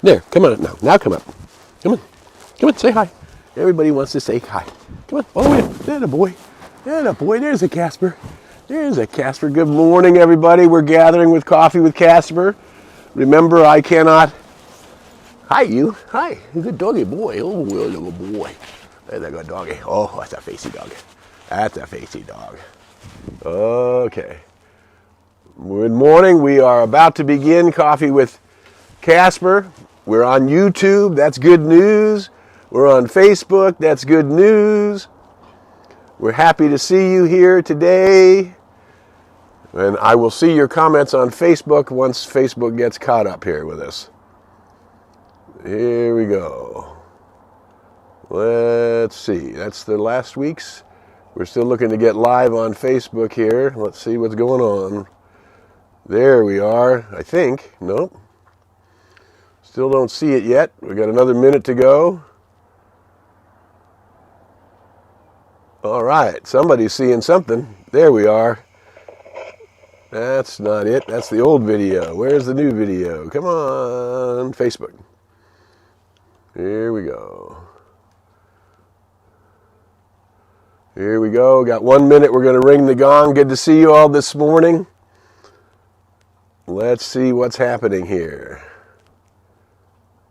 There, come on now. Now come up. Come on. Come on, say hi. Everybody wants to say hi. Come on, all the way up. There's a boy. There's a boy. There's a Casper. There's a Casper. Good morning, everybody. We're gathering with Coffee with Casper. Remember, I cannot... Hi, you. Hi. Good doggy boy. Oh, little boy. There's a good doggy. Oh, that's a facey dog. That's a facey dog. Okay. Good morning. We are about to begin Coffee with Casper. We're on YouTube. That's good news. We're on Facebook. That's good news. We're happy to see you here today. And I will see your comments on Facebook once Facebook gets caught up here with us. Here we go. Let's see. That's the last week's. We're still looking to get live on Facebook here. Let's see what's going on. There we are, I think. Nope. Still don't see it yet. We got another minute to go. All right, somebody's seeing something. There we are. That's not it. That's the old video. Where's the new video? Come on, Facebook. Here we go. Here we go. Got 1 minute. We're going to ring the gong. Good to see you all this morning. Let's see what's happening here.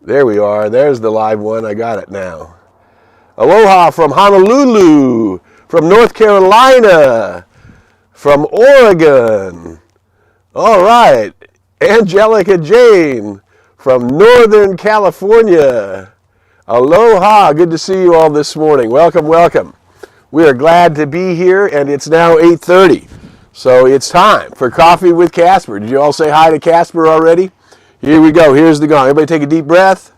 There we are. There's the live one. I got it now. Aloha from Honolulu, from North Carolina, from Oregon. All right. Angelica Jane from Northern California. Aloha. Good to see you all this morning. Welcome, welcome. We are glad to be here, and it's now 8:30. So it's time for Coffee with Casper. Did you all say hi to Casper already? Here we go. Here's the gong. Everybody take a deep breath.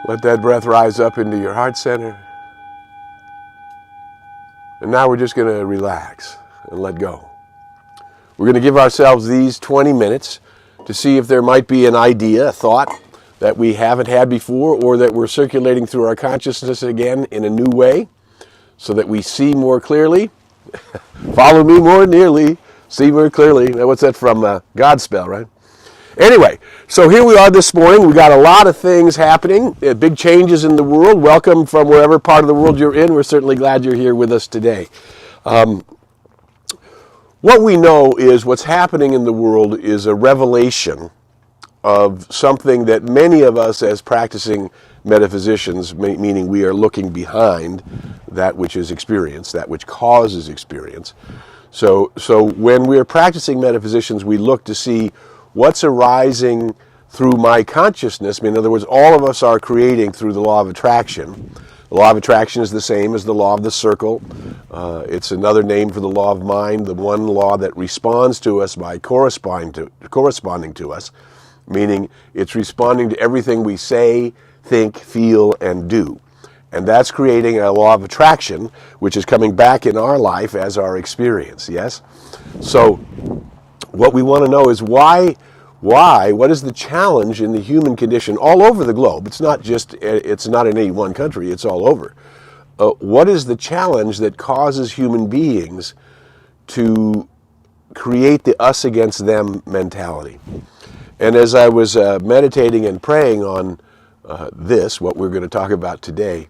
Let that breath rise up into your heart center. And now we're just going to relax and let go. We're going to give ourselves these 20 minutes to see if there might be an idea, a thought that we haven't had before, or that we're circulating through our consciousness again in a new way so that we see more clearly. Follow me more nearly, see more clearly. Now, what's that from? Godspell, right? Anyway, so here we are this morning. We got a lot of things happening, big changes in the world. Welcome from wherever part of the world you're in. We're certainly glad you're here with us today. What we know is what's happening in the world is a revelation of something that many of us as practicing metaphysicians, meaning we are looking behind that which is experience, that which causes experience. So when we're practicing metaphysicians, we look to see what's arising through my consciousness. I mean, in other words, all of us are creating through the law of attraction. The law of attraction is the same as the law of the circle. It's another name for the law of mind, the one law that responds to us by corresponding to us, meaning it's responding to everything we say, think, feel, and do. And that's creating a law of attraction, which is coming back in our life as our experience, yes? So what we want to know is what is the challenge in the human condition all over the globe? It's not in any one country, it's all over. What is the challenge that causes human beings to create the us against them mentality? And as I was meditating and praying on what we're going to talk about today,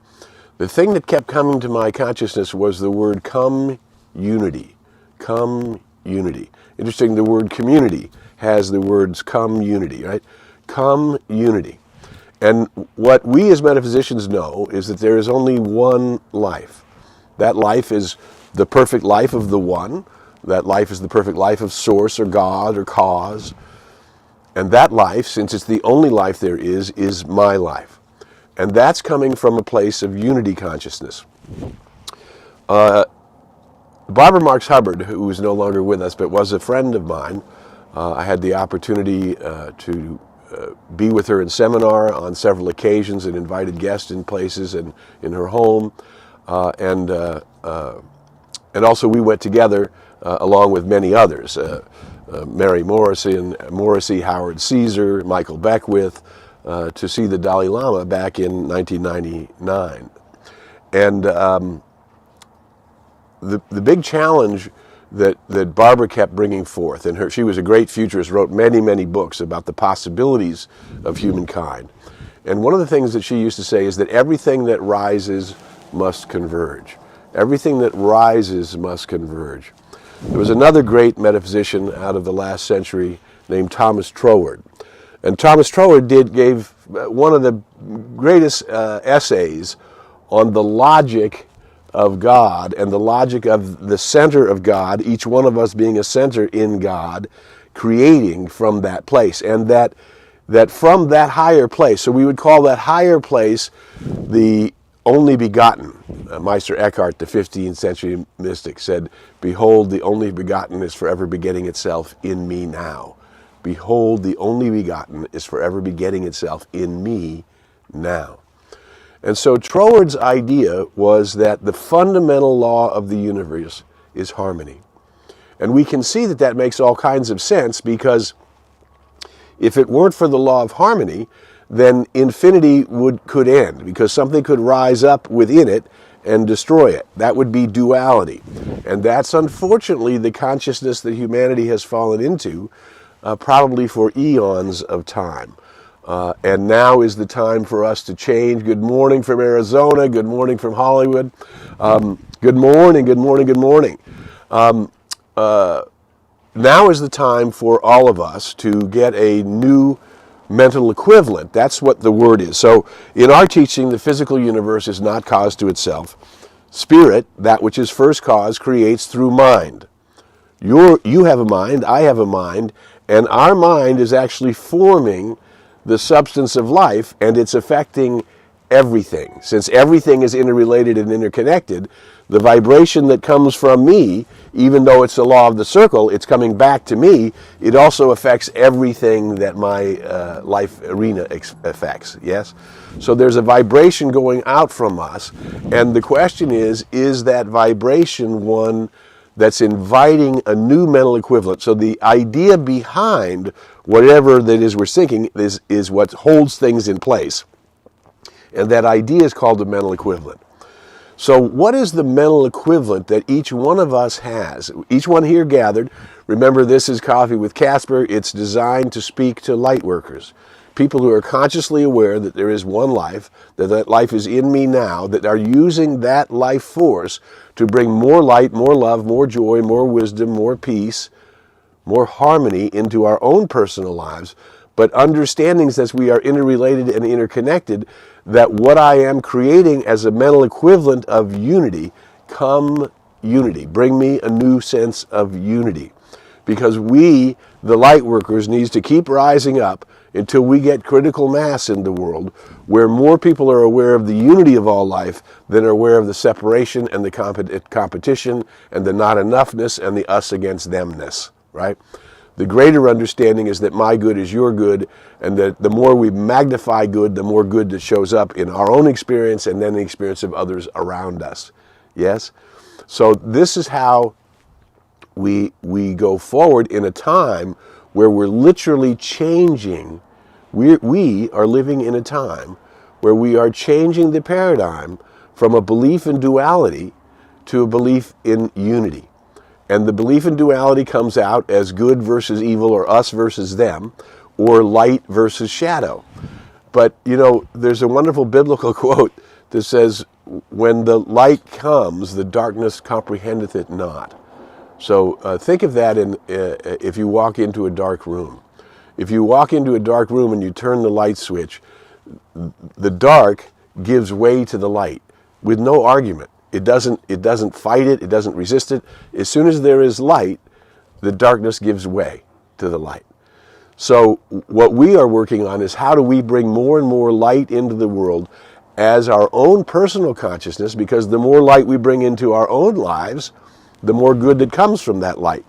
the thing that kept coming to my consciousness was the word come unity. Come unity. Interesting, the word community has the words come unity, right? Come unity. And what we as metaphysicians know is that there is only one life. That life is the perfect life of the one. That life is the perfect life of source or God or cause. And that life, since it's the only life there is my life. And that's coming from a place of unity consciousness. Barbara Marx Hubbard, who is no longer with us, but was a friend of mine, I had the opportunity to be with her in seminar on several occasions and invited guests in places and in her home. And also we went together along with many others. Mary Morrissey, Howard Caesar, Michael Beckwith, to see the Dalai Lama back in 1999. And the big challenge that Barbara kept bringing forth. And she was a great futurist, wrote many, many books about the possibilities of humankind. And one of the things that she used to say is that everything that rises must converge. Everything that rises must converge. There was another great metaphysician out of the last century named Thomas Troward. And Thomas Troward gave one of the greatest essays on the logic of God and the logic of the center of God, each one of us being a center in God, creating from that place. And that from that higher place, so we would call that higher place the only begotten. Meister Eckhart, the 15th century mystic, said, "Behold, the only begotten is forever begetting itself in me now." Behold, the only begotten is forever begetting itself in me now. And so Troward's idea was that the fundamental law of the universe is harmony. And we can see that that makes all kinds of sense, because if it weren't for the law of harmony, then infinity could end, because something could rise up within it and destroy it. That would be duality. And that's unfortunately the consciousness that humanity has fallen into, probably for eons of time. And now is the time for us to change. Good morning from Arizona. Good morning from Hollywood. Good morning, good morning, good morning. Now is the time for all of us to get a new mental equivalent. That's what the word is. So in our teaching, the physical universe is not caused to itself. Spirit, that which is first cause, creates through mind. You have a mind, I have a mind, and our mind is actually forming the substance of life, and it's affecting everything. Since everything is interrelated and interconnected, the vibration that comes from me, even though it's the law of the circle, it's coming back to me, it also affects everything that my life arena affects, yes? So there's a vibration going out from us, and the question is that vibration one that's inviting a new mental equivalent? So the idea behind whatever that is we're thinking is what holds things in place. And that idea is called the mental equivalent. So what is the mental equivalent that each one of us has? Each one here gathered, remember this is Coffee with Casper, it's designed to speak to light workers. People who are consciously aware that there is one life, that life is in me now, that are using that life force to bring more light, more love, more joy, more wisdom, more peace, more harmony into our own personal lives, but understandings that we are interrelated and interconnected, that what I am creating as a mental equivalent of unity, come unity. Bring me a new sense of unity. Because we, the light workers, needs to keep rising up until we get critical mass in the world, where more people are aware of the unity of all life than are aware of the separation and the competition and the not enoughness and the us against themness, right? The greater understanding is that my good is your good, and that the more we magnify good, the more good that shows up in our own experience and then the experience of others around us. Yes? So this is how we go forward in a time where we're literally changing. We are living in a time where we are changing the paradigm from a belief in duality to a belief in unity. And the belief in duality comes out as good versus evil, or us versus them, or light versus shadow. But, you know, there's a wonderful biblical quote that says, when the light comes, the darkness comprehendeth it not. So think of that if you walk into a dark room. If you walk into a dark room and you turn the light switch, the dark gives way to the light with no argument. It doesn't fight it, it doesn't resist it. As soon as there is light, the darkness gives way to the light. So what we are working on is how do we bring more and more light into the world as our own personal consciousness, because the more light we bring into our own lives, the more good that comes from that light.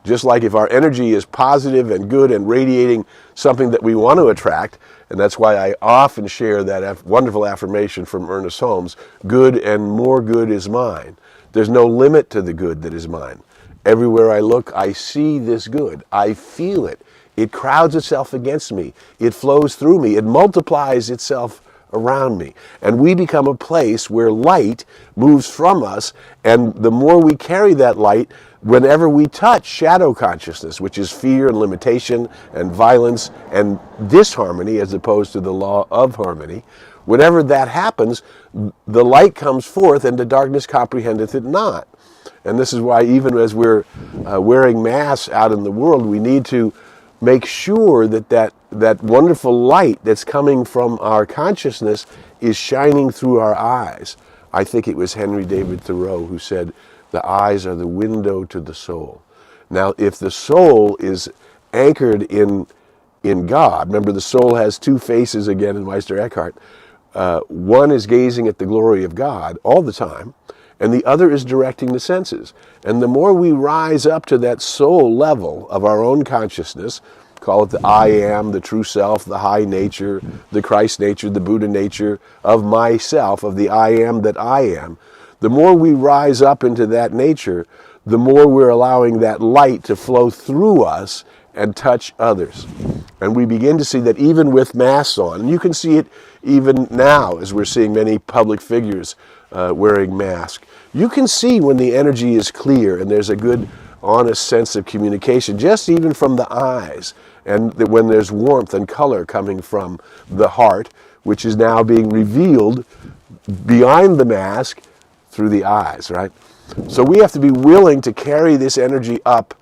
Just like if our energy is positive and good and radiating something that we want to attract, and that's why I often share that wonderful affirmation from Ernest Holmes, good and more good is mine. There's no limit to the good that is mine. Everywhere I look, I see this good. I feel it. It crowds itself against me. It flows through me. It multiplies itself around me. And we become a place where light moves from us, and the more we carry that light, whenever we touch shadow consciousness, which is fear and limitation and violence and disharmony as opposed to the law of harmony, whenever that happens, the light comes forth and the darkness comprehendeth it not. And this is why even as we're wearing masks out in the world, we need to make sure that wonderful light that's coming from our consciousness is shining through our eyes. I think it was Henry David Thoreau who said, the eyes are the window to the soul. Now, if the soul is anchored in God, remember the soul has two faces again in Meister Eckhart. One is gazing at the glory of God all the time, and the other is directing the senses. And the more we rise up to that soul level of our own consciousness, call it the I am, the true self, the high nature, the Christ nature, the Buddha nature of myself, of the I am that I am, the more we rise up into that nature, the more we're allowing that light to flow through us and touch others. And we begin to see that even with masks on, and you can see it even now as we're seeing many public figures wearing masks, you can see when the energy is clear and there's a good, honest sense of communication, just even from the eyes, and when there's warmth and color coming from the heart, which is now being revealed behind the mask through the eyes, right? So we have to be willing to carry this energy up.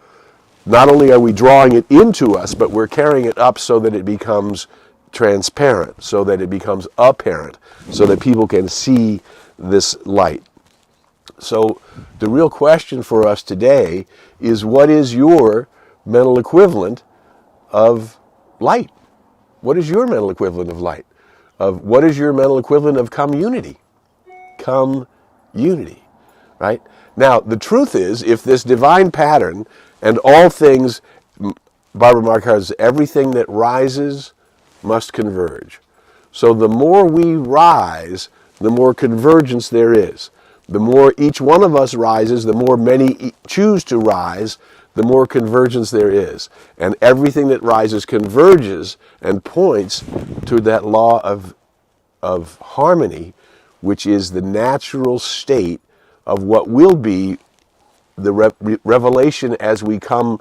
Not only are we drawing it into us, but we're carrying it up so that it becomes transparent, so that it becomes apparent, so that people can see this light. So the real question for us today is, what is your mental equivalent of light? What is your mental equivalent of light? What is your mental equivalent of community? Unity, right? Now, the truth is, if this divine pattern and all things, Barbara Markart says, everything that rises must converge. So the more we rise, the more convergence there is. The more each one of us rises, the more many choose to rise, the more convergence there is. And everything that rises converges and points to that law of harmony, which is the natural state of what will be the revelation as we come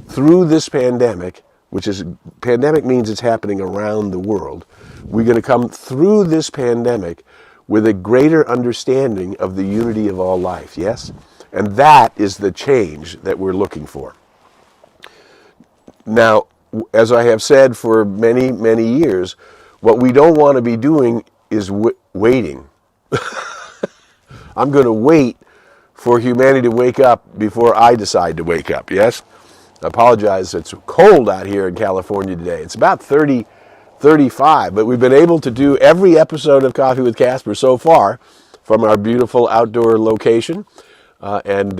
through this pandemic, which is, pandemic means it's happening around the world. We're going to come through this pandemic with a greater understanding of the unity of all life, yes? And that is the change that we're looking for. Now, as I have said for many, many years, what we don't want to be doing is waiting. I'm going to wait for humanity to wake up before I decide to wake up, yes? I apologize, it's cold out here in California today. It's about 30, 35, but we've been able to do every episode of Coffee with Casper so far from our beautiful outdoor location. And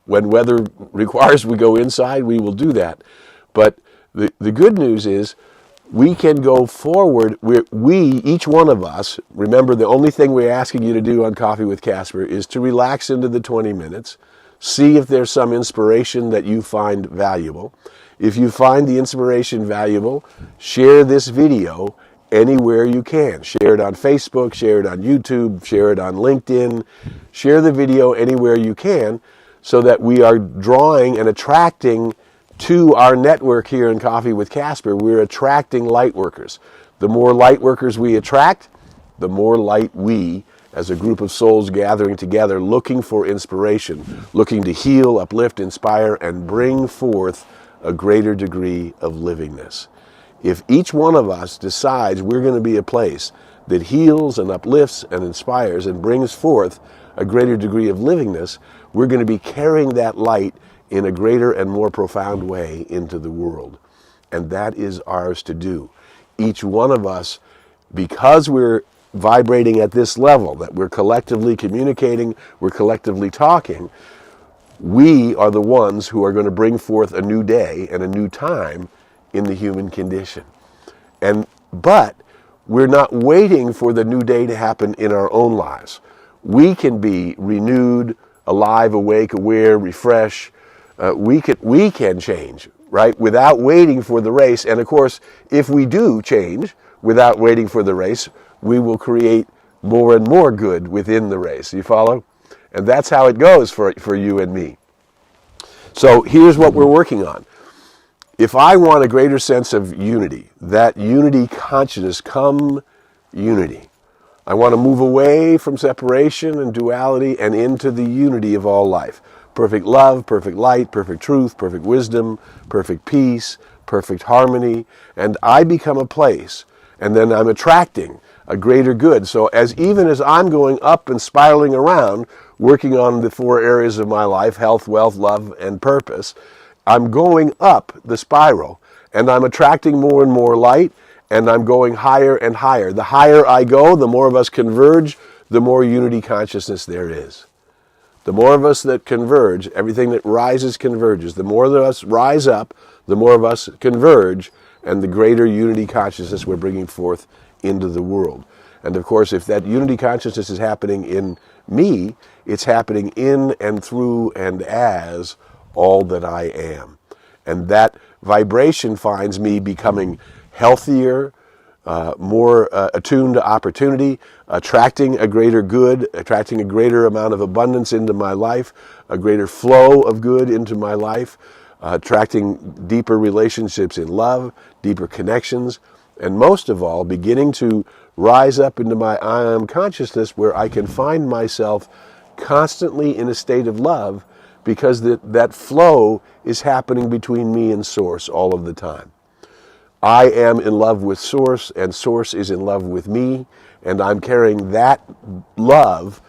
when weather requires we go inside, we will do that. But the good news is we can go forward. Each one of us, remember the only thing we're asking you to do on Coffee with Casper is to relax into the 20 minutes, see if there's some inspiration that you find valuable. If you find the inspiration valuable, share this video anywhere you can. Share it on Facebook, share it on YouTube, share it on LinkedIn. Share the video anywhere you can so that we are drawing and attracting to our network here in Coffee with Casper. We're attracting light workers. The more light workers we attract, the more light we, as a group of souls gathering together, looking for inspiration, looking to heal, uplift, inspire, and bring forth a greater degree of livingness. If each one of us decides we're going to be a place that heals and uplifts and inspires and brings forth a greater degree of livingness, we're going to be carrying that light in a greater and more profound way into the world. And that is ours to do. Each one of us, because we're vibrating at this level, that we're collectively communicating, we're collectively talking, we are the ones who are going to bring forth a new day and a new time in the human condition. But we're not waiting for the new day to happen in our own lives. We can be renewed, alive, awake, aware, refresh. We can change, right, without waiting for the race. And of course, if we do change, without waiting for the race, we will create more and more good within the race. You follow? And that's how it goes for you and me. So here's what we're working on. If I want a greater sense of unity, that unity consciousness, come unity. I want to move away from separation and duality and into the unity of all life. Perfect love, perfect light, perfect truth, perfect wisdom, perfect peace, perfect harmony. And I become a place, and then I'm attracting a greater good. So even as I'm going up and spiraling around, working on the 4 areas of my life, health, wealth, love, and purpose, I'm going up the spiral, and I'm attracting more and more light, and I'm going higher and higher. The higher I go, the more of us converge, the more unity consciousness there is. The more of us that converge, everything that rises converges. The more of us rise up, the more of us converge, and the greater unity consciousness we're bringing forth into the world. And of course, if that unity consciousness is happening in me, it's happening in and through and as all that I am. And that vibration finds me becoming healthier, more attuned to opportunity, attracting a greater good, attracting a greater amount of abundance into my life, a greater flow of good into my life, attracting deeper relationships in love, deeper connections, and most of all, beginning to rise up into my I am consciousness where I can find myself constantly in a state of love, because that flow is happening between me and Source all of the time. I am in love with Source, and Source is in love with me, and I'm carrying that love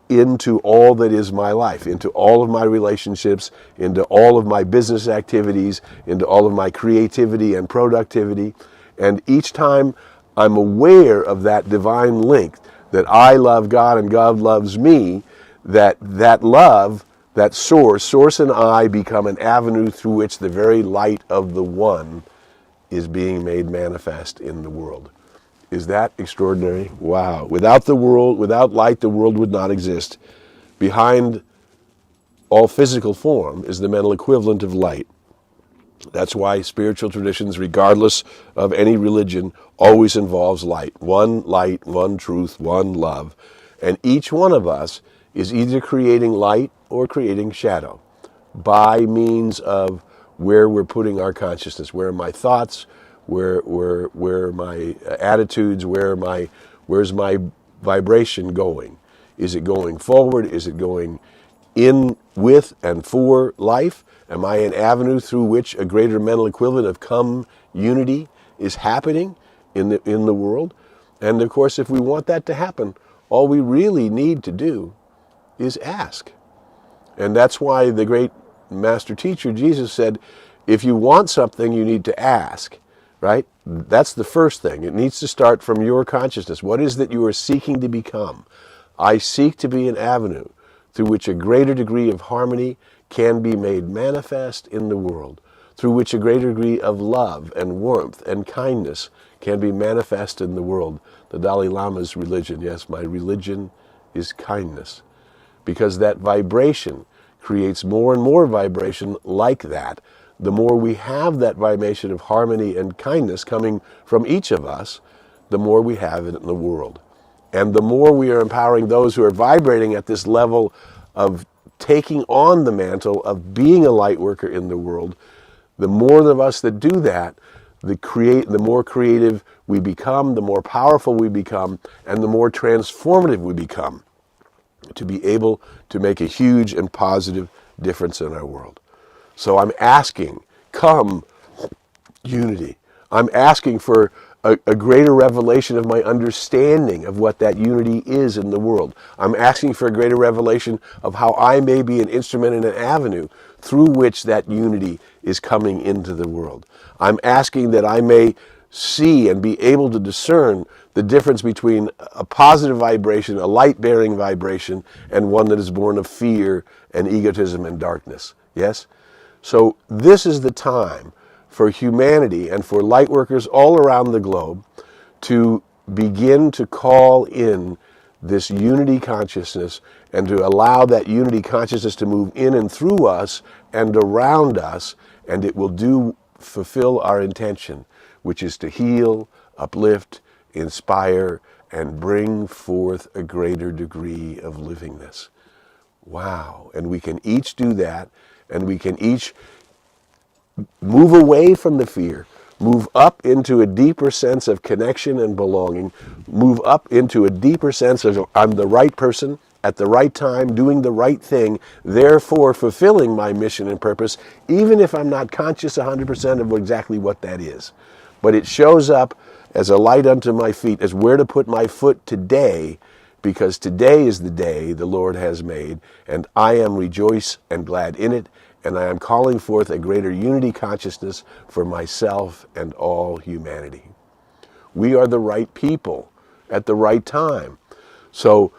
into all that is my life, into all of my relationships, into all of my business activities, into all of my creativity and productivity. And each time I'm aware of that divine link, that I love God and God loves me, that love, that source and I become an avenue through which the very light of the One is being made manifest in the world. Is that extraordinary? Wow. Without the world, without light, the world would not exist. Behind all physical form is the mental equivalent of light. That's why spiritual traditions, regardless of any religion, always involves light. One light, one truth, one love. And each one of us is either creating light or creating shadow by means of where we're putting our consciousness, where are my thoughts, where are my attitudes, where's my vibration going? Is it going forward? Is it going in with and for life? Am I an avenue through which a greater mental equivalent of come unity is happening in the world? And of course, if we want that to happen, all we really need to do is ask. And that's why the great master teacher, Jesus, said, if you want something, you need to ask, right? That's the first thing. It needs to start from your consciousness. What is that you are seeking to become? I seek to be an avenue through which a greater degree of harmony can be made manifest in the world, through which a greater degree of love and warmth and kindness can be manifest in the world. The Dalai Lama's religion, yes, my religion is kindness. Because that vibration creates more and more vibration like that. The more we have that vibration of harmony and kindness coming from each of us, the more we have it in the world. And the more we are empowering those who are vibrating at this level of taking on the mantle of being a light worker in the world, the more of us that do that, the more creative we become, the more powerful we become, and the more transformative we become to be able to make a huge and positive difference in our world. So I'm asking, come unity. I'm asking for a greater revelation of my understanding of what that unity is in the world. I'm asking for a greater revelation of how I may be an instrument and an avenue through which that unity is coming into the world. I'm asking that I may see and be able to discern the difference between a positive vibration, a light-bearing vibration, and one that is born of fear and egotism and darkness. Yes? So this is the time for humanity and for light workers all around the globe to begin to call in this unity consciousness and to allow that unity consciousness to move in and through us and around us, and it will fulfill our intention, which is to heal, uplift, inspire, and bring forth a greater degree of livingness. Wow. And we can each do that, and we can each move away from the fear, move up into a deeper sense of connection and belonging, move up into a deeper sense of I'm the right person at the right time, doing the right thing, therefore fulfilling my mission and purpose, even if I'm not conscious 100% of exactly what that is. But it shows up as a light unto my feet, as where to put my foot today, because today is the day the Lord has made, and I am rejoice and glad in it, and I am calling forth a greater unity consciousness for myself and all humanity. We are the right people at the right time. So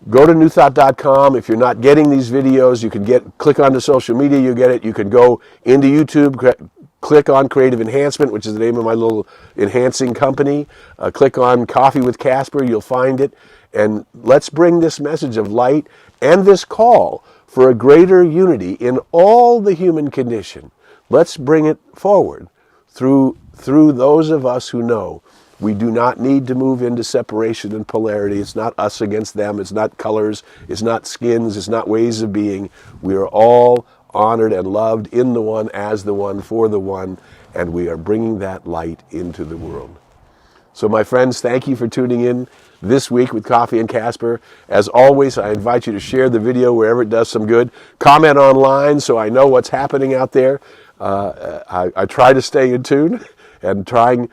go to newthought.com. If you're not getting these videos, you can click onto social media, you get it. You can go into YouTube, click on Creative Enhancement, which is the name of my little enhancing company. Click on Coffee with Casper, you'll find it. And let's bring this message of light and this call for a greater unity in all the human condition. Let's bring it forward through those of us who know we do not need to move into separation and polarity. It's not us against them. It's not colors. It's not skins. It's not ways of being. We are all honored and loved in the one, as the one, for the one, and we are bringing that light into the world. So my friends, thank you for tuning in this week with Coffee and Casper. As always, I invite you to share the video wherever it does some good. Comment online so I know what's happening out there. I try to stay in tune and I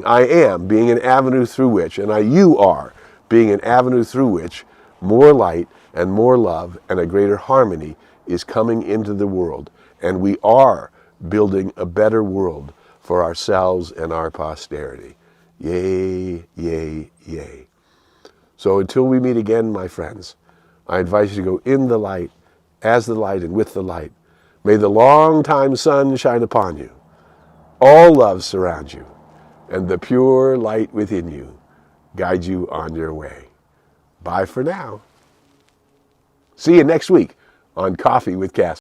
am being an avenue through which, and you are being an avenue through which more light and more love and a greater harmony is coming into the world. And we are building a better world for ourselves and our posterity. Yay, yay, yay. So until we meet again, my friends, I invite you to go in the light, as the light, and with the light. May the long-time sun shine upon you. All love surround you, and the pure light within you guide you on your way. Bye for now. See you next week on Coffee with Casper.